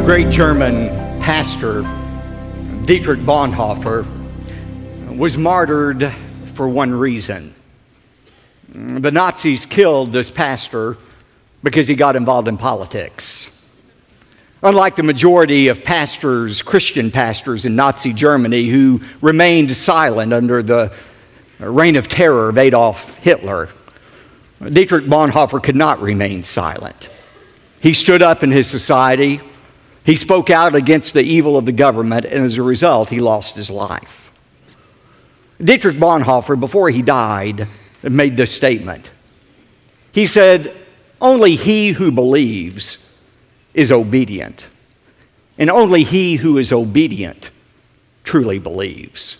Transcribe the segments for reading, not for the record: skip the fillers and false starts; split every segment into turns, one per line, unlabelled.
great German pastor, Dietrich Bonhoeffer, was martyred for one reason. The Nazis killed this pastor because he got involved in politics. Unlike the majority of pastors, Christian pastors in Nazi Germany who remained silent under the reign of terror of Adolf Hitler, Dietrich Bonhoeffer could not remain silent. He stood up in his society. He spoke out against the evil of the government, and as a result, he lost his life. Dietrich Bonhoeffer, before he died, made this statement. He said, "Only he who believes is obedient, and only he who is obedient truly believes."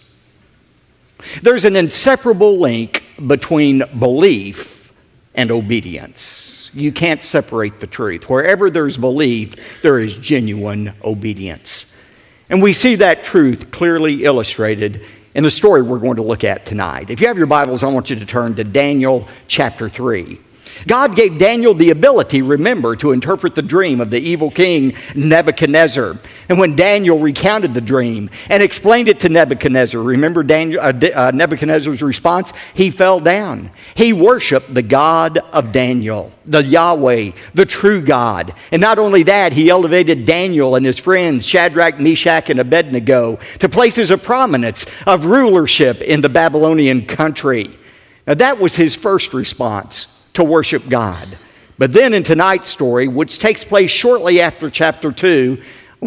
There's an inseparable link between belief and obedience. You can't separate the truth. Wherever there's belief, there is genuine obedience. And we see that truth clearly illustrated in the story we're going to look at tonight. If you have your Bibles, I want you to turn to Daniel chapter 3. God gave Daniel the ability, remember, to interpret the dream of the evil king Nebuchadnezzar. And when Daniel recounted the dream and explained it to Nebuchadnezzar, remember Nebuchadnezzar's response? He fell down. He worshiped the God of Daniel, the Yahweh, the true God. And not only that, he elevated Daniel and his friends, Shadrach, Meshach, and Abednego, to places of prominence, of rulership in the Babylonian country. Now that was his first response, to worship God. But then in tonight's story, which takes place shortly after chapter 2,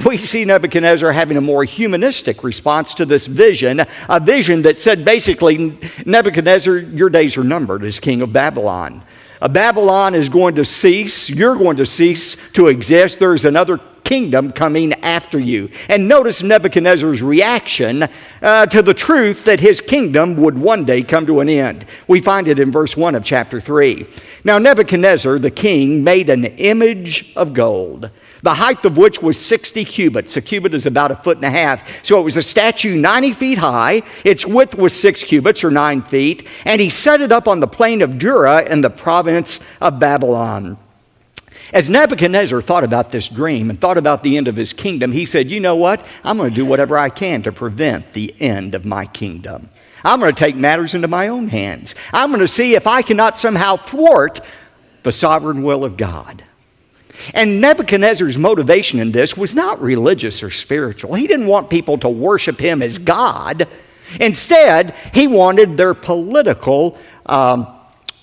we see Nebuchadnezzar having a more humanistic response to this vision, a vision that said basically, Nebuchadnezzar, your days are numbered as king of Babylon. Babylon is going to cease. You're going to cease to exist. There's another kingdom coming after you. And notice Nebuchadnezzar's reaction to the truth that his kingdom would one day come to an end. We find it in verse 1 of chapter 3. Now Nebuchadnezzar, the king, made an image of gold, the height of which was 60 cubits. A cubit is about 1.5 feet. So it was a statue 90 feet high. Its width was 6 cubits or 9 feet. And he set it up on the plain of Dura in the province of Babylon. As Nebuchadnezzar thought about this dream and thought about the end of his kingdom, he said, you know what? I'm going to do whatever I can to prevent the end of my kingdom. I'm going to take matters into my own hands. I'm going to see if I cannot somehow thwart the sovereign will of God. And Nebuchadnezzar's motivation in this was not religious or spiritual. He didn't want people to worship him as God. Instead, he wanted their political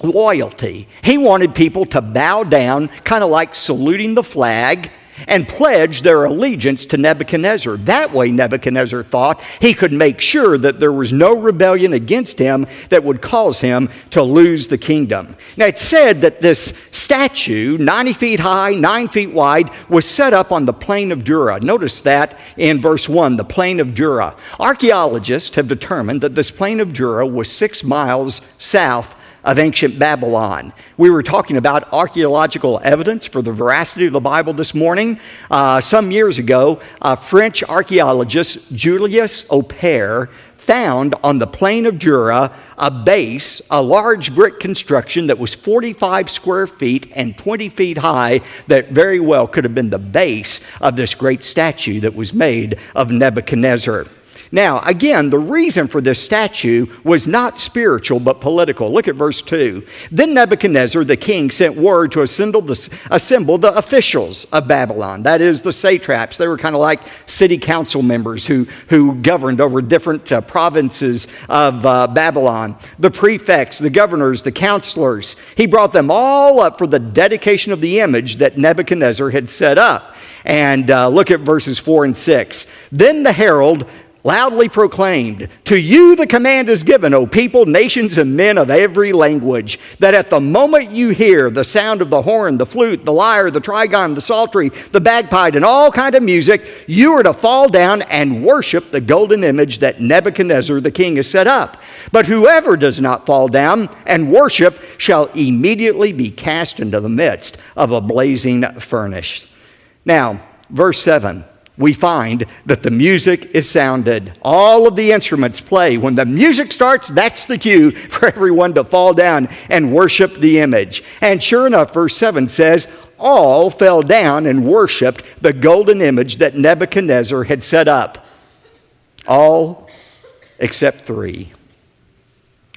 loyalty. He wanted people to bow down, kind of like saluting the flag, and pledge their allegiance to Nebuchadnezzar. That way, Nebuchadnezzar thought he could make sure that there was no rebellion against him that would cause him to lose the kingdom. Now, it's said that this statue, 90 feet high, 9 feet wide, was set up on the plain of Dura. Notice that in verse 1, the plain of Dura. Archaeologists have determined that this plain of Dura was 6 miles south of ancient Babylon. We were talking about archaeological evidence for the veracity of the Bible this morning. Some years ago, French archaeologist Julius Opère found on the plain of Dura a base, a large brick construction that was 45 square feet and 20 feet high that very well could have been the base of this great statue that was made of Nebuchadnezzar. Now, again, the reason for this statue was not spiritual, but political. Look at verse 2. Then Nebuchadnezzar, the king, sent word to assemble the officials of Babylon. That is, the satraps. They were kind of like city council members who governed over different provinces of Babylon. The prefects, the governors, the counselors. He brought them all up for the dedication of the image that Nebuchadnezzar had set up. And look at verses 4 and 6. Then the herald loudly proclaimed, "To you the command is given, O people, nations, and men of every language, that at the moment you hear the sound of the horn, the flute, the lyre, the trigon, the psaltery, the bagpipe, and all kind of music, you are to fall down and worship the golden image that Nebuchadnezzar the king has set up. But whoever does not fall down and worship shall immediately be cast into the midst of a blazing furnace." Now, verse 7. we find that the music is sounded. All of the instruments play. When the music starts, that's the cue for everyone to fall down and worship the image. And sure enough, verse 7 says, all fell down and worshiped the golden image that Nebuchadnezzar had set up. All except 3.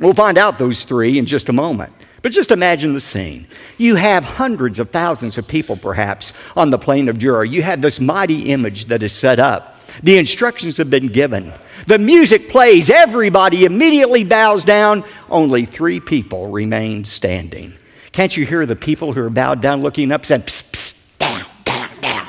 We'll find out those 3 in just a moment. But just imagine the scene. You have hundreds of thousands of people, perhaps, on the plain of Jura. You have this mighty image that is set up. The instructions have been given. The music plays. Everybody immediately bows down. Only 3 people remain standing. Can't you hear the people who are bowed down looking up saying, psst, psst, down, down, down?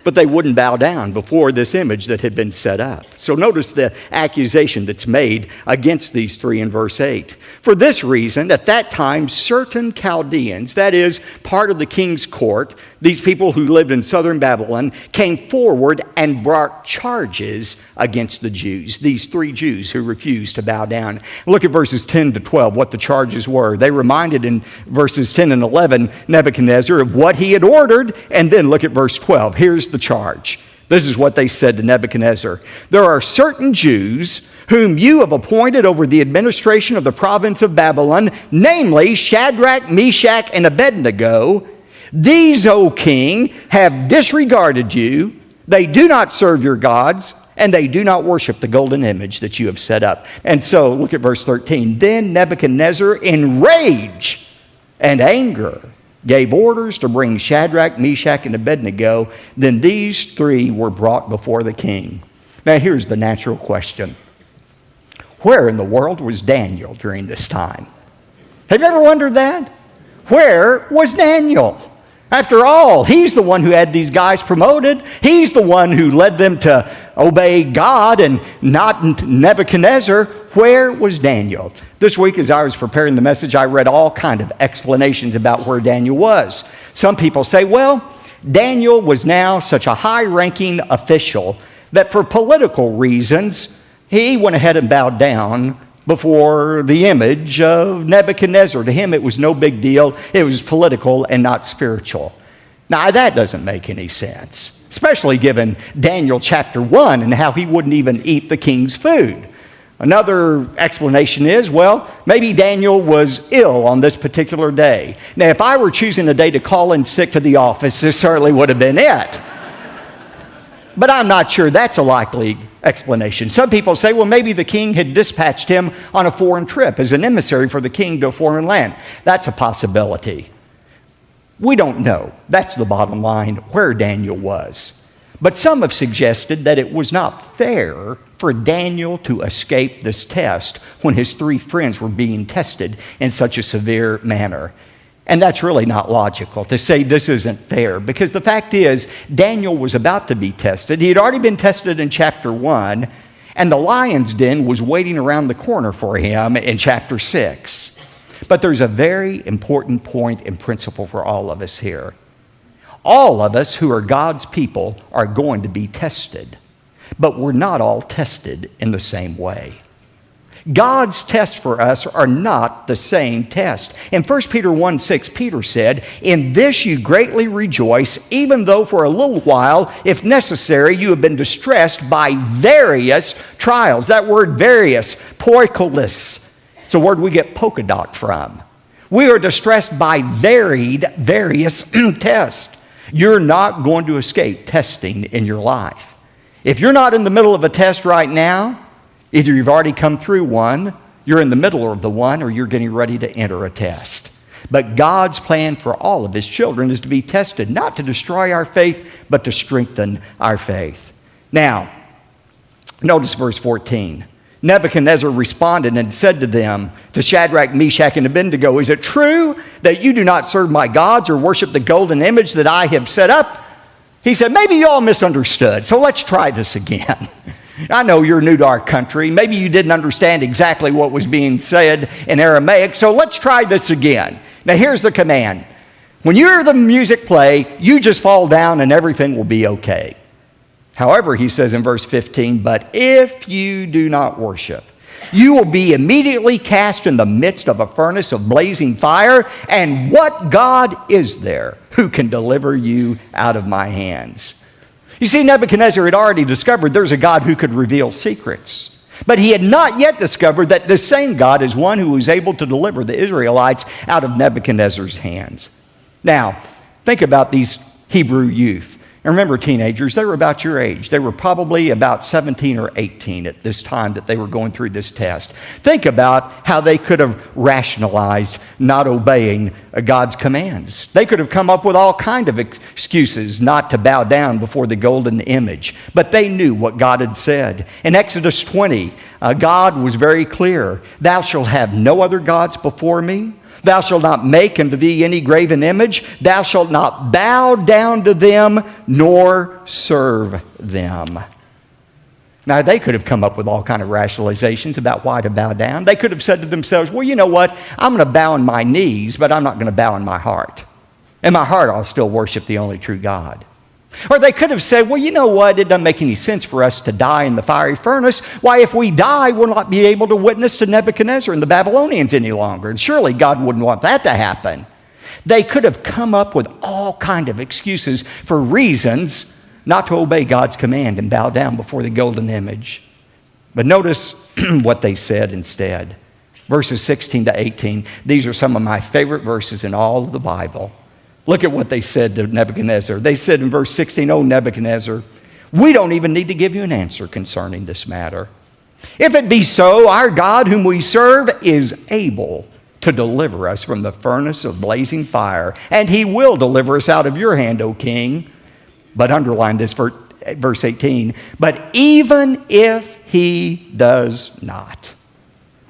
But they wouldn't bow down before this image that had been set up. So notice the accusation that's made against these 3 in verse 8. For this reason, at that time, certain Chaldeans, that is, part of the king's court, these people who lived in southern Babylon, came forward and brought charges against the Jews, these 3 Jews who refused to bow down. Look at verses 10 to 12, what the charges were. They reminded in verses 10 and 11 Nebuchadnezzar of what he had ordered, and then look at verse 12. Here's the charge. This is what they said to Nebuchadnezzar. There are certain Jews whom you have appointed over the administration of the province of Babylon, namely Shadrach, Meshach, and Abednego. These, O king, have disregarded you. They do not serve your gods, and they do not worship the golden image that you have set up. And so, look at verse 13. Then Nebuchadnezzar, in rage and anger, gave orders to bring Shadrach, Meshach, and Abednego. Then these 3 were brought before the king. Now here's the natural question. Where in the world was Daniel during this time? Have you ever wondered that? Where was Daniel? After all, he's the one who had these guys promoted. He's the one who led them to obey God and not Nebuchadnezzar. Where was Daniel? This week as I was preparing the message, I read all kind of explanations about where Daniel was. Some people say, well, Daniel was now such a high-ranking official that for political reasons, he went ahead and bowed down before the image of Nebuchadnezzar. To him, it was no big deal. It was political and not spiritual. Now, that doesn't make any sense, especially given Daniel chapter 1 and how he wouldn't even eat the king's food. Another explanation is, well, maybe Daniel was ill on this particular day. Now, if I were choosing a day to call in sick to the office, this certainly would have been it. But I'm not sure that's a likely explanation. Some people say, well, maybe the king had dispatched him on a foreign trip as an emissary for the king to a foreign land. That's a possibility. We don't know. That's the bottom line, where Daniel was. But some have suggested that it was not fair for Daniel to escape this test when his 3 friends were being tested in such a severe manner. And that's really not logical to say this isn't fair, because the fact is Daniel was about to be tested. He had already been tested in chapter 1, and the lion's den was waiting around the corner for him in chapter 6. But there's a very important point and principle for all of us here. All of us who are God's people are going to be tested, but we're not all tested in the same way. God's tests for us are not the same test. In 1 Peter 1:6, Peter said, "In this you greatly rejoice, even though for a little while, if necessary, you have been distressed by various trials." That word various, poikolis, it's a word we get polka dot from. We are distressed by various tests. You're not going to escape testing in your life. If you're not in the middle of a test right now, either you've already come through one, you're in the middle of the one, or you're getting ready to enter a test. But God's plan for all of His children is to be tested, not to destroy our faith, but to strengthen our faith. Now, notice verse 14. Nebuchadnezzar responded and said to them, to Shadrach, Meshach, and Abednego, "Is it true that you do not serve my gods or worship the golden image that I have set up?" He said, "Maybe you all misunderstood, so let's try this again." I know you're new to our country. Maybe you didn't understand exactly what was being said in Aramaic, so let's try this again. Now here's the command. When you hear the music play, you just fall down and everything will be okay. However, he says in verse 15, "But if you do not worship, You will be immediately cast in the midst of a furnace of blazing fire. And what God is there who can deliver you out of my hands? You see, Nebuchadnezzar had already discovered there's a God who could reveal secrets. But he had not yet discovered that this same God is one who was able to deliver the Israelites out of Nebuchadnezzar's hands. Now, think about these Hebrew youth. And remember, teenagers, they were about your age. They were probably about 17 or 18 at this time that they were going through this test. Think about how they could have rationalized not obeying God's commands. They could have come up with all kinds of excuses not to bow down before the golden image. But they knew what God had said. In Exodus 20, God was very clear. Thou shalt have no other gods before me. Thou shalt not make unto thee any graven image. Thou shalt not bow down to them, nor serve them. Now, they could have come up with all kinds of rationalizations about why to bow down. They could have said to themselves, well, you know what? I'm going to bow on my knees, but I'm not going to bow in my heart. In my heart, I'll still worship the only true God. Or they could have said, well, you know what? It doesn't make any sense for us to die in the fiery furnace. Why, if we die, we'll not be able to witness to Nebuchadnezzar and the Babylonians any longer. And surely God wouldn't want that to happen. They could have come up with all kinds of excuses for reasons not to obey God's command and bow down before the golden image. But notice what they said instead. Verses 16 to 18. These are some of my favorite verses in all of the Bible. Look at what they said to Nebuchadnezzar. They said in verse 16, "O Nebuchadnezzar, we don't even need to give you an answer concerning this matter. If it be so, our God whom we serve is able to deliver us from the furnace of blazing fire, and he will deliver us out of your hand, O king." But underline this verse 18, "But even if he does not,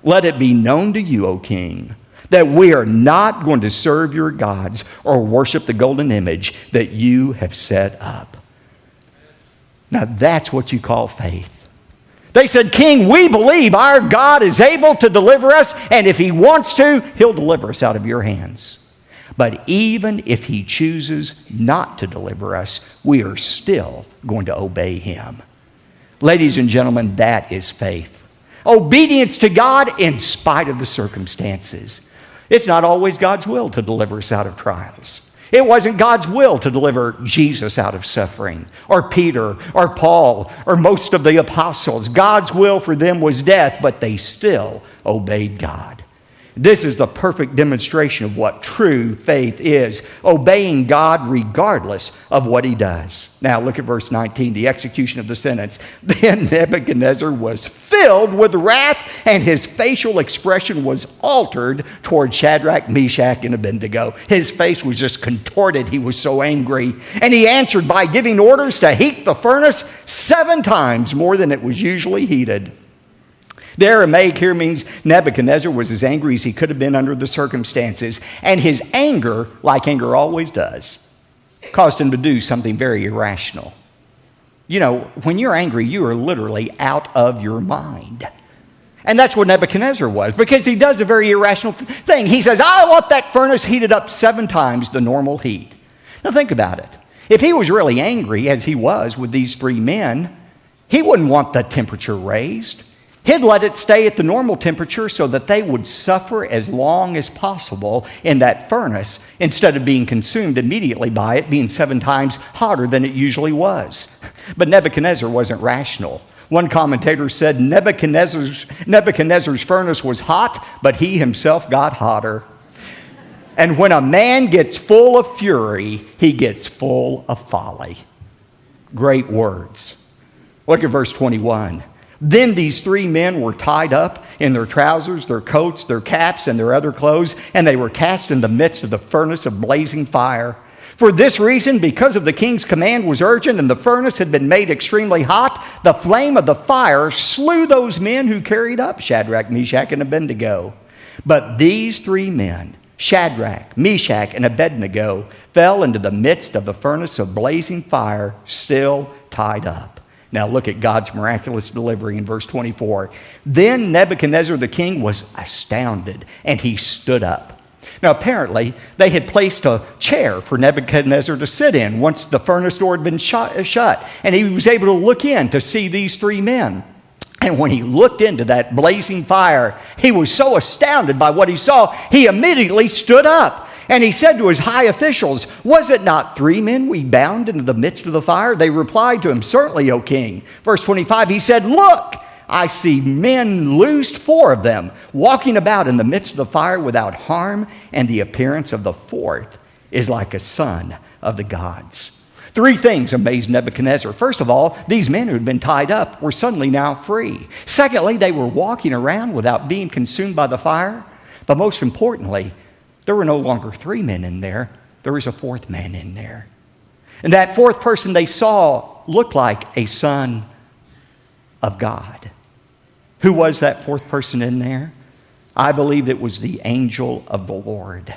let it be known to you, O king, that we are not going to serve your gods or worship the golden image that you have set up." Now that's what you call faith. They said, "King, we believe our God is able to deliver us, and if he wants to, he'll deliver us out of your hands. But even if he chooses not to deliver us, we are still going to obey him." Ladies and gentlemen, that is faith. Obedience to God in spite of the circumstances. It's not always God's will to deliver us out of trials. It wasn't God's will to deliver Jesus out of suffering, or Peter, or Paul, or most of the apostles. God's will for them was death, but they still obeyed God. This is the perfect demonstration of what true faith is, obeying God regardless of what he does. Now look at verse 19, the execution of the sentence. "Then Nebuchadnezzar was filled with wrath, and his facial expression was altered toward Shadrach, Meshach, and Abednego." His face was just contorted. He was so angry. And he answered by giving orders to heat the furnace 7 times more than it was usually heated. The Aramaic here means Nebuchadnezzar was as angry as he could have been under the circumstances. And his anger, like anger always does, caused him to do something very irrational. You know, when you're angry, you are literally out of your mind. And that's what Nebuchadnezzar was, because he does a very irrational thing. He says, "I want that furnace heated up 7 times the normal heat." Now think about it. If he was really angry, as he was with these 3 men, he wouldn't want the temperature raised. He'd let it stay at the normal temperature so that they would suffer as long as possible in that furnace instead of being consumed immediately by it being 7 times hotter than it usually was. But Nebuchadnezzar wasn't rational. One commentator said Nebuchadnezzar's furnace was hot, but he himself got hotter. And when a man gets full of fury, he gets full of folly. Great words. Look at verse 21. "Then these 3 men were tied up in their trousers, their coats, their caps, and their other clothes, and they were cast in the midst of the furnace of blazing fire. For this reason, because of the king's command was urgent and the furnace had been made extremely hot, the flame of the fire slew those men who carried up Shadrach, Meshach, and Abednego. But these 3 men, Shadrach, Meshach, and Abednego, fell into the midst of the furnace of blazing fire, still tied up." Now look at God's miraculous delivery in verse 24. "Then Nebuchadnezzar the king was astounded, and he stood up." Now apparently they had placed a chair for Nebuchadnezzar to sit in once the furnace door had been shut, and he was able to look in to see these 3 men. And when he looked into that blazing fire, he was so astounded by what he saw, he immediately stood up. And he said to his high officials, "Was it not 3 men we bound into the midst of the fire?" They replied to him, "Certainly, O king." Verse 25, he said, "Look, I see men loosed, 4 of them, walking about in the midst of the fire without harm, and the appearance of the 4th is like a son of the gods." 3 things amazed Nebuchadnezzar. First of all, these men who had been tied up were suddenly now free. Secondly, they were walking around without being consumed by the fire. But most importantly, there were no longer 3 men in there. There was a 4th man in there. And that 4th person they saw looked like a son of God. Who was that 4th person in there? I believe it was the angel of the Lord.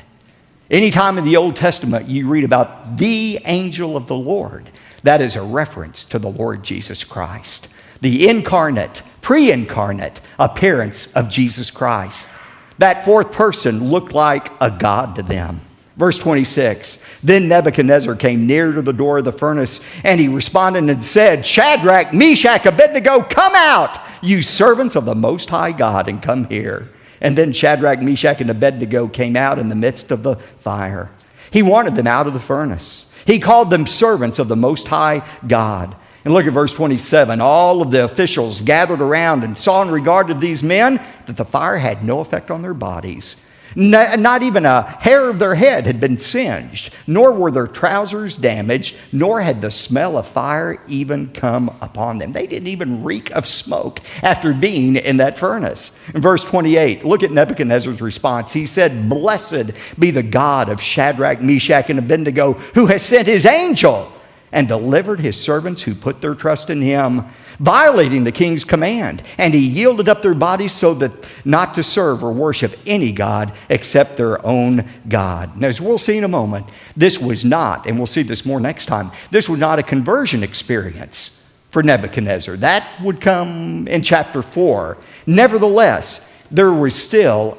Anytime in the Old Testament you read about the angel of the Lord, that is a reference to the Lord Jesus Christ. The incarnate, pre-incarnate appearance of Jesus Christ. That 4th person looked like a god to them. Verse 26, then Nebuchadnezzar came near to the door of the furnace, and he responded and said, "Shadrach, Meshach, Abednego, come out, you servants of the Most High God, and come here." And then Shadrach, Meshach, and Abednego came out in the midst of the fire. He wanted them out of the furnace. He called them servants of the Most High God. And look at verse 27. All of the officials gathered around and saw in regard to these men that the fire had no effect on their bodies. Not even a hair of their head had been singed, nor were their trousers damaged, nor had the smell of fire even come upon them. They didn't even reek of smoke after being in that furnace. In verse 28, look at Nebuchadnezzar's response. He said, "Blessed be the God of Shadrach, Meshach, and Abednego, who has sent his angel and delivered his servants who put their trust in him, violating the king's command. And he yielded up their bodies so that not to serve or worship any god except their own God." Now, as we'll see in a moment, this was not, and we'll see this more next time, this was not a conversion experience for Nebuchadnezzar. That would come in chapter 4. Nevertheless, there was still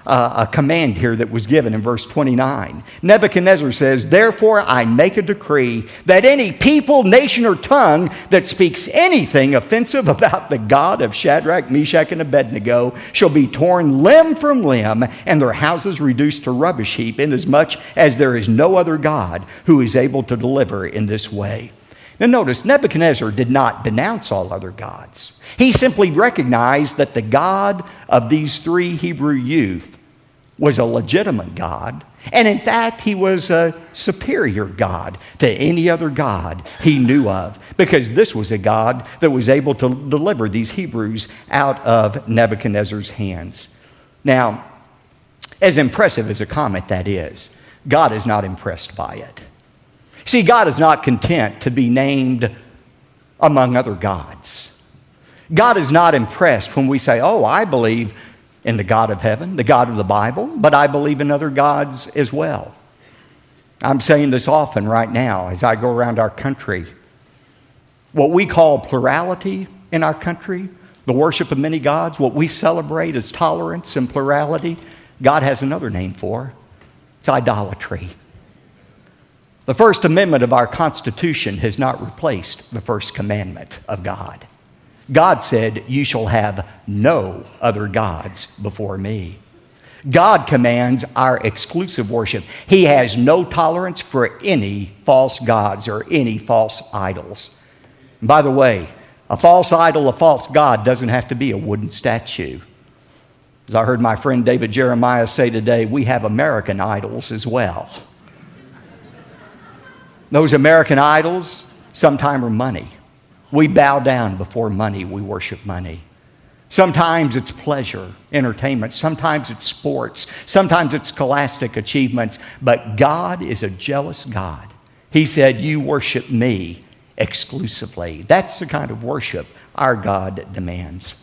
a command here that was given in verse 29. Nebuchadnezzar says, "Therefore I make a decree that any people, nation, or tongue that speaks anything offensive about the God of Shadrach, Meshach, and Abednego shall be torn limb from limb, and their houses reduced to rubbish heap, inasmuch as there is no other God who is able to deliver in this way." Now notice, Nebuchadnezzar did not denounce all other gods. He simply recognized that the God of these 3 Hebrew youth was a legitimate God, and in fact, he was a superior God to any other God he knew of, because this was a God that was able to deliver these Hebrews out of Nebuchadnezzar's hands. Now, as impressive as a comment that is, God is not impressed by it. See, God is not content to be named among other gods. God is not impressed when we say, "Oh, I believe in the God of heaven, the God of the Bible, but I believe in other gods as well." I'm saying this often right now as I go around our country. What we call plurality in our country, the worship of many gods, what we celebrate as tolerance and plurality, God has another name for. It's idolatry. The First Amendment of our Constitution has not replaced the first commandment of God. God said, "You shall have no other gods before me." God commands our exclusive worship. He has no tolerance for any false gods or any false idols. And by the way, a false idol, a false god doesn't have to be a wooden statue. As I heard my friend David Jeremiah say today, we have American idols as well. Those American idols sometimes are money. We bow down before money. We worship money. Sometimes it's pleasure, entertainment. Sometimes it's sports. Sometimes it's scholastic achievements. But God is a jealous God. He said, "You worship me exclusively." That's the kind of worship our God demands.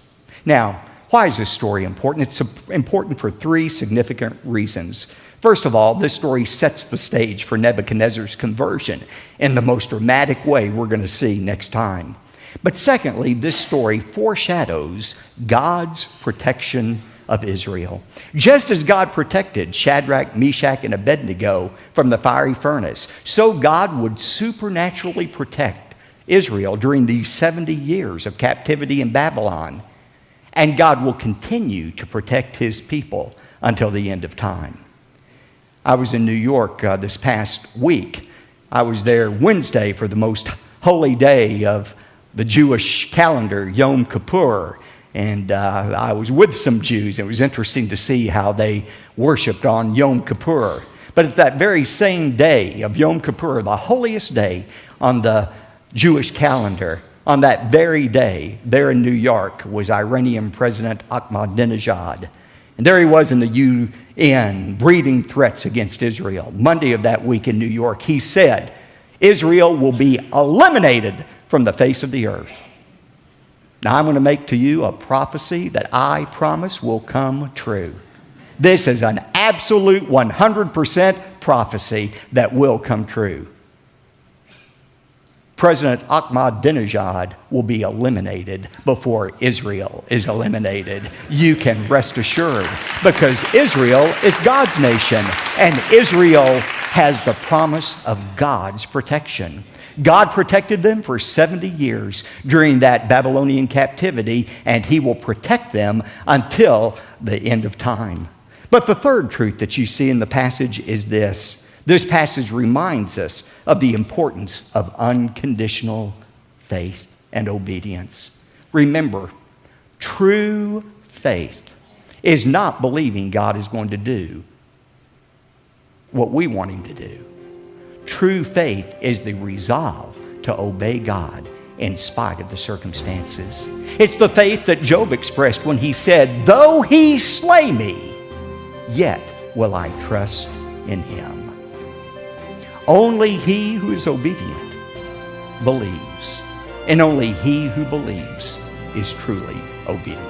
Now, why is this story important? It's important for 3 significant reasons. First of all, this story sets the stage for Nebuchadnezzar's conversion in the most dramatic way we're going to see next time. But secondly, this story foreshadows God's protection of Israel. Just as God protected Shadrach, Meshach, and Abednego from the fiery furnace, so God would supernaturally protect Israel during these 70 years of captivity in Babylon. And God will continue to protect his people until the end of time. I was in New York this past week. I was there Wednesday for the most holy day of the Jewish calendar, Yom Kippur. And I was with some Jews. It was interesting to see how they worshiped on Yom Kippur. But at that very same day of Yom Kippur, the holiest day on the Jewish calendar, on that very day, there in New York, was Iranian President Ahmadinejad. And there he was in the UN, breathing threats against Israel. Monday of that week in New York, he said, Israel will be eliminated from the face of the earth. Now, I'm going to make to you a prophecy that I promise will come true. This is an absolute 100% prophecy that will come true. President Ahmadinejad will be eliminated before Israel is eliminated. You can rest assured, because Israel is God's nation, and Israel has the promise of God's protection. God protected them for 70 years during that Babylonian captivity, and he will protect them until the end of time. But the third truth that you see in the passage is this. This passage reminds us of the importance of unconditional faith and obedience. Remember, true faith is not believing God is going to do what we want him to do. True faith is the resolve to obey God in spite of the circumstances. It's the faith that Job expressed when he said, though he slay me, yet will I trust in him. Only he who is obedient believes, and only he who believes is truly obedient.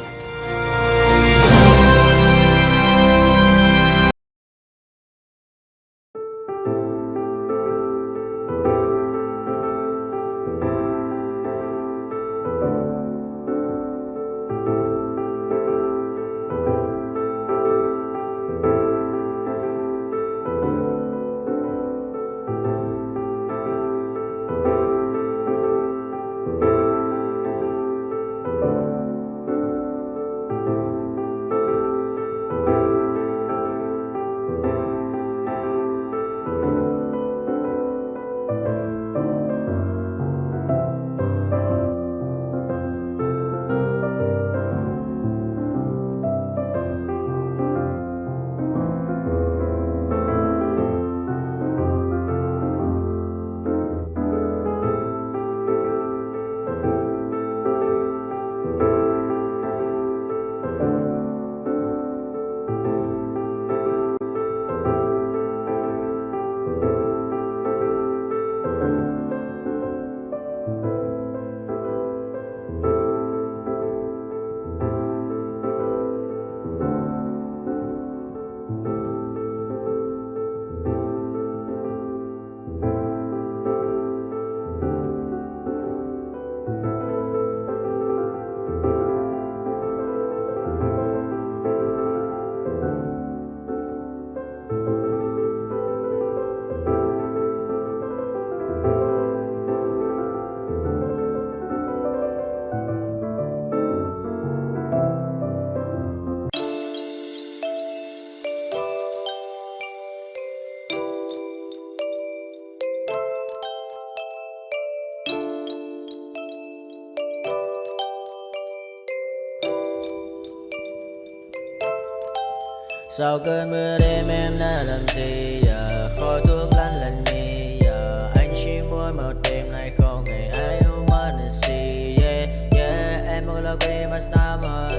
Sau cơn mưa đêm em đã làm gì giờ, khói thuốc lăn lần nhì giờ. Anh chỉ muốn một đêm này không ngày ai humanity. Yeah, yeah, em không là quên mà sao mà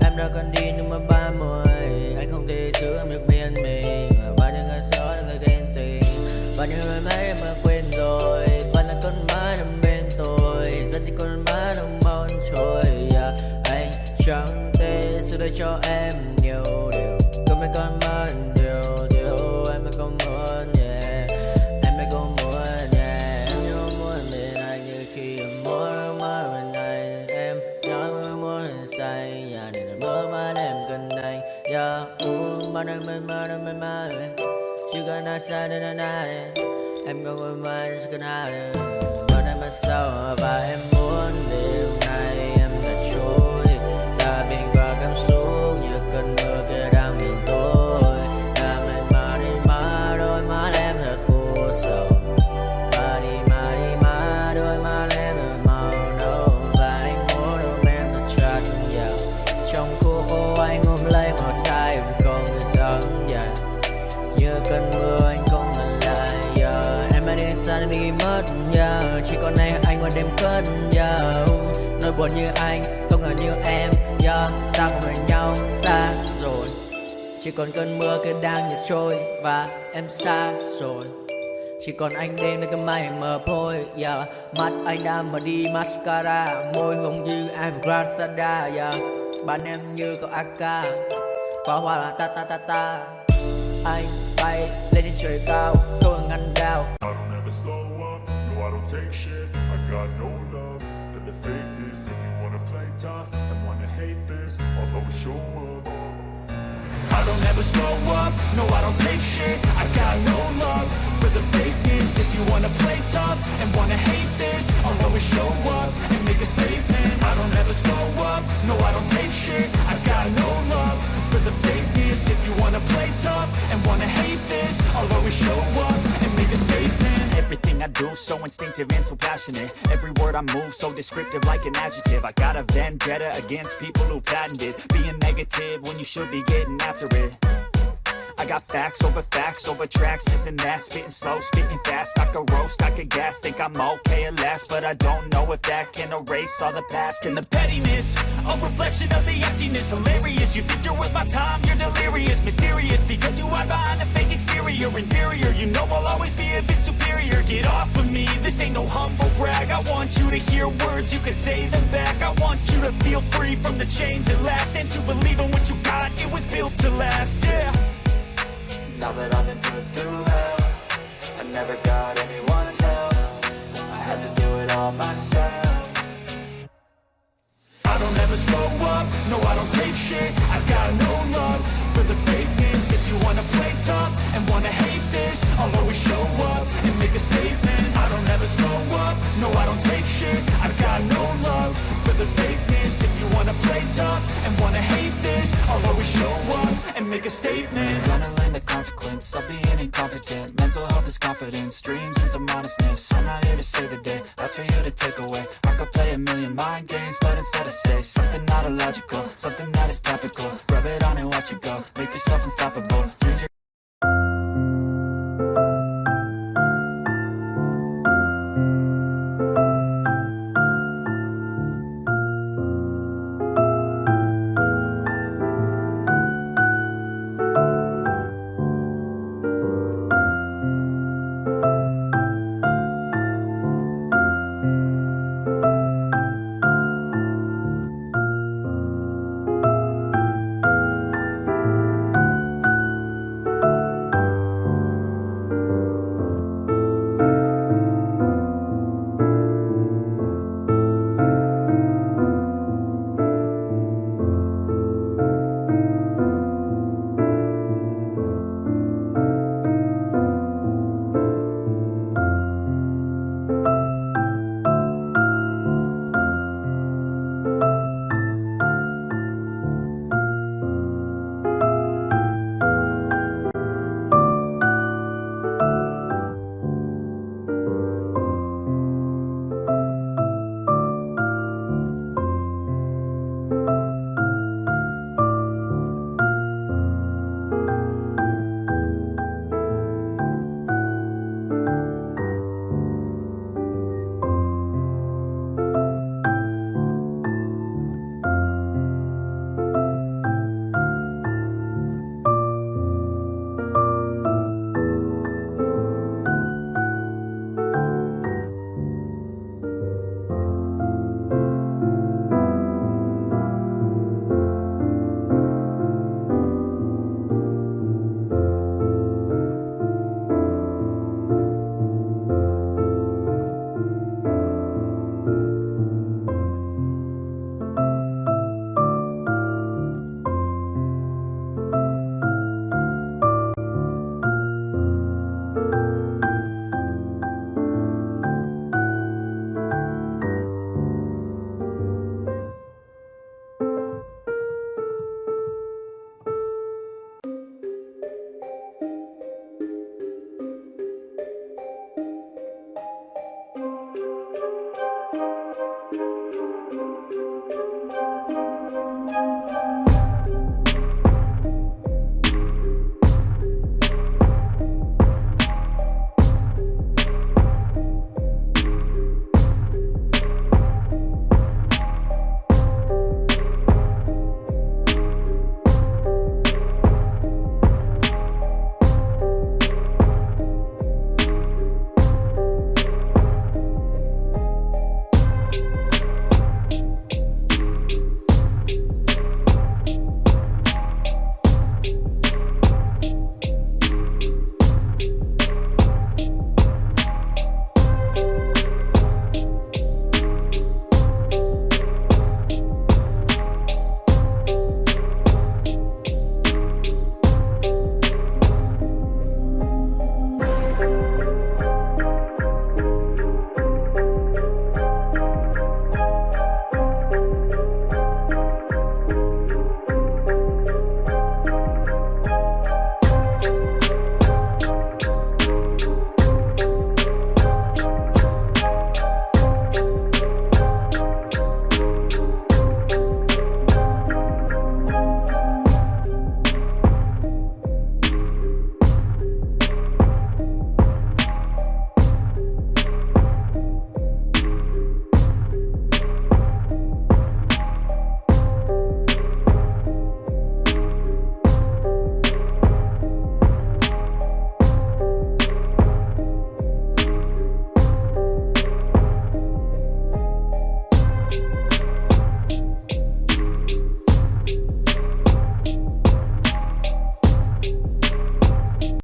em đã còn đi nhưng mà 30. Anh không thể giữ em được bên mình, và bao nhiêu ngày sau là người ghen tình. Bao nhiêu người mấy em đã quên rồi, vẫn là con má nằm bên tôi. Giờ chỉ con má nằm mau trôi. Yeah, anh chẳng thể giữ đời cho em nhiều điều. Mấy con muốn điều em mới không muốn, yeah. Em mới không muốn, yeah. Em nhớ muốn bên anh như khi em muốn mơ bên anh. Em nhớ muốn say, yeah. Để là mơ mà em cần anh, yeah. Bao năm bên mơ, chưa cần ai sai nên anh ai. Em không muốn mai, chưa cần ai. Bao năm mà sau và em muốn đêm nay em đã trôi đã biển qua cảm xúc như cơn mưa kia đang nhìn tôi đã mệt mà đi má đôi má em thật u sầu và đi má đôi má em thật màu nâu và anh muốn ôm em thật chặt vào trong khu phố anh ôm lấy một tay em không thể thắng dài như cơn mưa anh không ngần lại em đã đi xa nên đi mất chỉ còn nay anh qua đêm cất nỗi buồn như anh không ngờ như em ta cùng bên nhau xa rồi chỉ còn cơn mưa kia đang nhạt trôi và em xa rồi chỉ còn anh đêm nơi cơn mây mờ phôi mắt anh đã mở đi mascara môi hồng như Evergrande bạn em như cậu AK pháo hoa là ta ta ta ta anh bay lên trên trời cao tôi ngăn đao.
I don't ever slow up, no I don't take shit. I got no love for the fakeness. If you wanna play tough and wanna hate this, I'll always show up. I don't ever slow up, no I don't take shit. I got no love for the fakeness. If you wanna play tough and wanna hate this, I'll always show up and make a statement. I don't ever slow up, no I don't take shit. I got no love for the fakeness. If you wanna play tough and wanna hate this, I'll always show up and make a statement.
Everything I do so instinctive and so passionate. Every word I move so descriptive like an adjective. I got a vendetta against people who patented being negative when you should be getting after it. I got facts over tracks, this and that. Spitting slow, spitting fast. I could roast, I could gas. Think I'm okay at last, but I don't know if that can erase all the past. And the pettiness, a reflection of the emptiness. Hilarious, you think you're worth my time, you're delirious. Mysterious, because you hide behind a fake exterior. Inferior, you know I'll always be a bit superior. Get off of me, this ain't no humble brag. I want you to hear words, you can say them back. I want you to feel free from the chains that last, and to believe in what you got, it was built to last, yeah.
Now that I've been put through hell, I never got anyone's help. I had to do it all myself.
I don't ever slow up, no I don't take shit. I got no love for the fakeness. If you wanna play tough and wanna hate this, I'll always show up and make a statement. I don't ever slow up, no I don't take shit. I got no love for the fakeness. If you wanna play tough and wanna hate this, I'll always show up and make a statement.
Gonna learn the consequence of being incompetent. Mental health is confidence, dreams and some honestness. I'm not here to save the day, that's for you to take away. I could play a million mind games, but instead I say something not illogical, something that is topical. Rub it on and watch it go, make yourself unstoppable. Dreams are